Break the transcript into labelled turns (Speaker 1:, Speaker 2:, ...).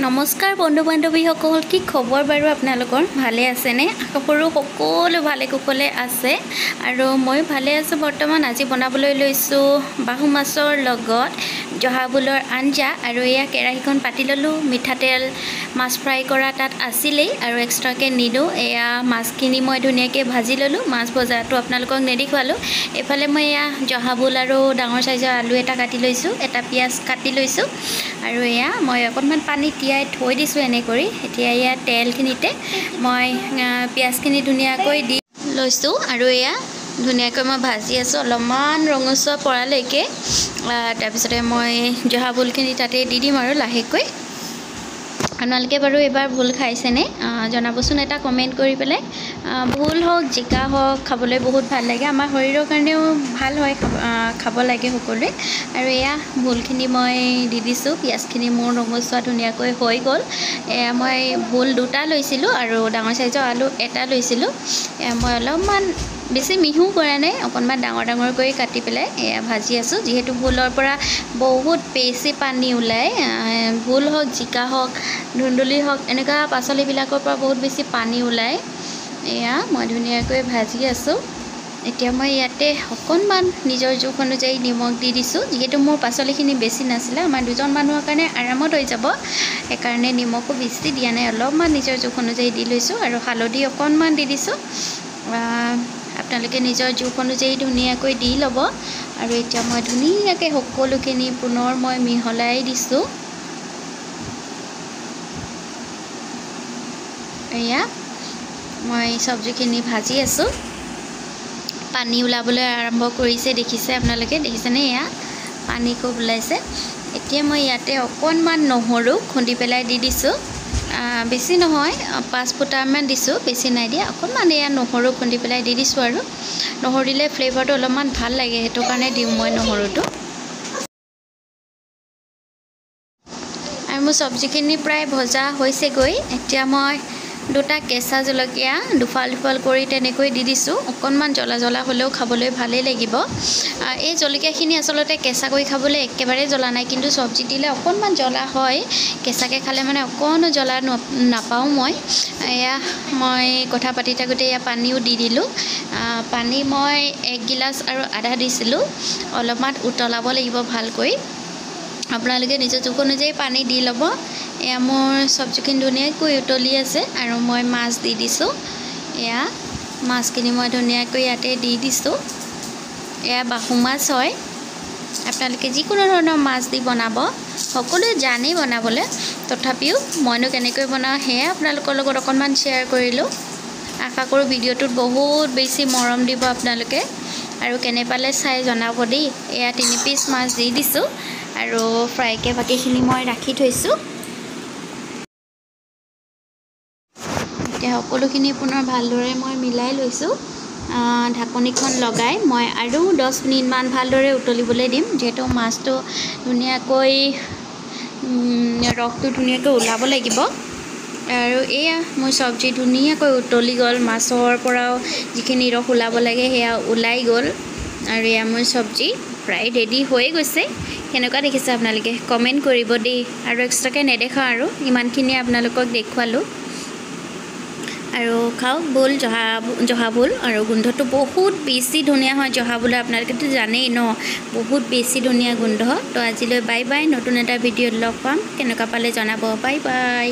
Speaker 1: নমস্কাৰ বন্ধু বান্ধৱীসকল, কি খবৰ বাৰু আপোনালোকৰ? ভালে আছেনে? আশা কৰোঁ সকলো ভালে কুশলে আছে আৰু মই ভালে আছোঁ বৰ্তমান। আজি বনাবলৈ লৈছোঁ বাহু মাছৰ লগত জহা ভোলৰ আঞ্জা আৰু এয়া কেৰাহীখন পাতি ল'লোঁ। মিঠাতেল মাছ ফ্ৰাই কৰা তাত আছিলেই আৰু এক্সট্ৰাকৈ নিলোঁ। এয়া মাছখিনি মই ধুনীয়াকৈ ভাজি ল'লোঁ। মাছ ভজাটো আপোনালোকক নেদেখুৱালোঁ। এইফালে মই এয়া জহা ভোল আৰু ডাঙৰ চাইজৰ আলু এটা কাটি লৈছোঁ, এটা পিঁয়াজ কাটি লৈছোঁ আৰু এয়া মই অকণমান পানী তিয়াই থৈ দিছোঁ এনে কৰি। এতিয়া এয়া তেলখিনিতে মই পিঁয়াজখিনি ধুনীয়াকৈ দি লৈছোঁ আৰু এয়া ধুনীয়াকৈ মই ভাজি আছোঁ অলপমান ৰঙচুৱা পৰালৈকে। তাৰপিছতে মই জহা ভোলখিনি তাতে দি দিম আৰু লাহেকৈ। আপোনালোকে বাৰু এবাৰ ভোল খাইছেনে জনাবচোন এটা কমেণ্ট কৰি পেলাই। ভোল হওক জিকা হওক খাবলৈ বহুত ভাল লাগে, আমাৰ শৰীৰৰ কাৰণেও ভাল হয়, খাব লাগে সকলোৱে। আৰু এয়া ভোলখিনি মই দি দিছোঁ। পিঁয়াজখিনি মোৰ ৰঙচুৱা ধুনীয়াকৈ হৈ গ'ল। এয়া মই ভোল দুটা লৈছিলোঁ আৰু ডাঙৰ চাইজৰ আলু এটা লৈছিলোঁ। এয়া মই অলপমান বেছি মিহিও কৰা নাই, অকণমান ডাঙৰ ডাঙৰকৈ কাটি পেলাই এয়া ভাজি আছোঁ। যিহেতু ভোলৰ পৰা বহুত বেছি পানী ওলায়, ভোল হওক জিকা হওক ধুন্দুলি হওক এনেকুৱা পাচলিবিলাকৰ পৰা বহুত বেছি পানী ওলায়। এয়া মই ধুনীয়াকৈ ভাজি আছোঁ। এতিয়া মই ইয়াতে অকণমান নিজৰ জোখ অনুযায়ী নিমখ দি দিছোঁ। যিহেতু মোৰ পাচলিখিনি বেছি নাছিলে, আমাৰ দুজন মানুহৰ কাৰণে আৰামত হৈ যাব, সেইকাৰণে নিমখো বেছি দিয়া নাই, অলপমান নিজৰ জোখ অনুযায়ী দি লৈছোঁ আৰু হালধি অকণমান দি দিছোঁ। আপোনালোকে নিজৰ জোখ অনুযায়ী ধুনীয়াকৈ দি ল'ব। আৰু এতিয়া মই ধুনীয়াকৈ সকলোখিনি পুনৰ মই মিহলাই দিছোঁ। এয়া মই চব্জিখিনি ভাজি আছোঁ। পানী ওলাবলৈ আৰম্ভ কৰিছে, দেখিছে আপোনালোকে, দেখিছেনে? এয়া পানী খুব ওলাইছে। এতিয়া মই ইয়াতে অকণমান নহৰু খুন্দি পেলাই দি দিছোঁ। বেছি নহয়, 5 ফুটামান দিছোঁ, বেছি নাই দিয়া, অকণমান এয়া নহৰু খুন্দি পেলাই দি দিছোঁ। আৰু নহৰু দিলে ফ্লেভাৰটো অলপমান ভাল লাগে, সেইটো কাৰণে দিওঁ মই নহৰুটো। আৰু মোৰ চব্জিখিনি প্ৰায় ভজা হৈছেগৈ। এতিয়া মই দুটা কেঁচা জলকীয়া দুফাল দুফাল কৰি তেনেকৈ দি দিছোঁ। অকণমান জ্বলা জ্বলা হ'লেও খাবলৈ ভালেই লাগিব। এই জলকীয়াখিনি আচলতে কেঁচাকৈ খাবলৈ একেবাৰে জ্বলা নাই, কিন্তু চব্জি দিলে অকণমান জ্বলা হয়। কেঁচাকৈ খালে মানে অকণো জ্বলা নাপাওঁ মই। এয়া মই কথা পাতি থাকোঁতে এয়া পানীও দি দিলোঁ। পানী মই 1 গিলাচ আৰু আধা দিছিলোঁ। অলপমান উতলাব লাগিব ভালকৈ। আপোনালোকে নিজৰ জোখ অনুযায়ী পানী দি ল'ব। এয়া মোৰ চব্জিখিনি ধুনীয়াকৈ উতলি আছে আৰু মই মাছ দি দিছোঁ। এয়া মাছখিনি মই ধুনীয়াকৈ ইয়াতে দি দিছোঁ। এয়া বাহু মাছ হয়, আপোনালোকে যিকোনো ধৰণৰ মাছ দি বনাব, সকলোৱে জানেই বনাবলৈ। তথাপিও মইনো কেনেকৈ বনাওঁ সেয়া আপোনালোকৰ লগত অকণমান শ্বেয়াৰ কৰিলোঁ। আশা কৰোঁ ভিডিঅ'টোত বহুত বেছি মৰম দিব আপোনালোকে আৰু কেনে পালে চাই জনাব দেই। এয়া 3 পিচ মাছ দি দিছোঁ আৰু ফ্ৰাইকৈ বাকীখিনি মই ৰাখি থৈছোঁ। এতিয়া সকলোখিনি পুনৰ ভালদৰে মই মিলাই লৈছোঁ। ঢাকনিখন লগাই মই আৰু 10 মিনিটমান ভালদৰে উতলিবলৈ দিম। যিহেতু মাছটো ধুনীয়াকৈ ৰসটো ধুনীয়াকৈ ওলাব লাগিব। আৰু এয়া মোৰ চব্জি ধুনীয়াকৈ উতলি গ'ল। মাছৰ পৰাও যিখিনি ৰস ওলাব লাগে সেয়া ওলাই গ'ল আৰু এয়া মোৰ চব্জি প্ৰায় ৰেডি হৈ গৈছে। কেনেকুৱা দেখিছে আপোনালোকে কমেণ্ট কৰিব দেই। আৰু এক্সট্ৰাকৈ নেদেখাওঁ, আৰু ইমানখিনিয়ে আপোনালোকক দেখুৱালোঁ। আৰু খাওক ভোল, জহা ভোল, আৰু গোন্ধটো বহুত বেছি ধুনীয়া হয়। জহা ভোল আপোনালোকেতো জানেই ন, বহুত বেছি ধুনীয়া গোন্ধ। তো আজিলৈ বাই বাই। নতুন এটা ভিডিঅ'ত লগ পাম। কেনেকুৱা পালে জনাব। Bye bye.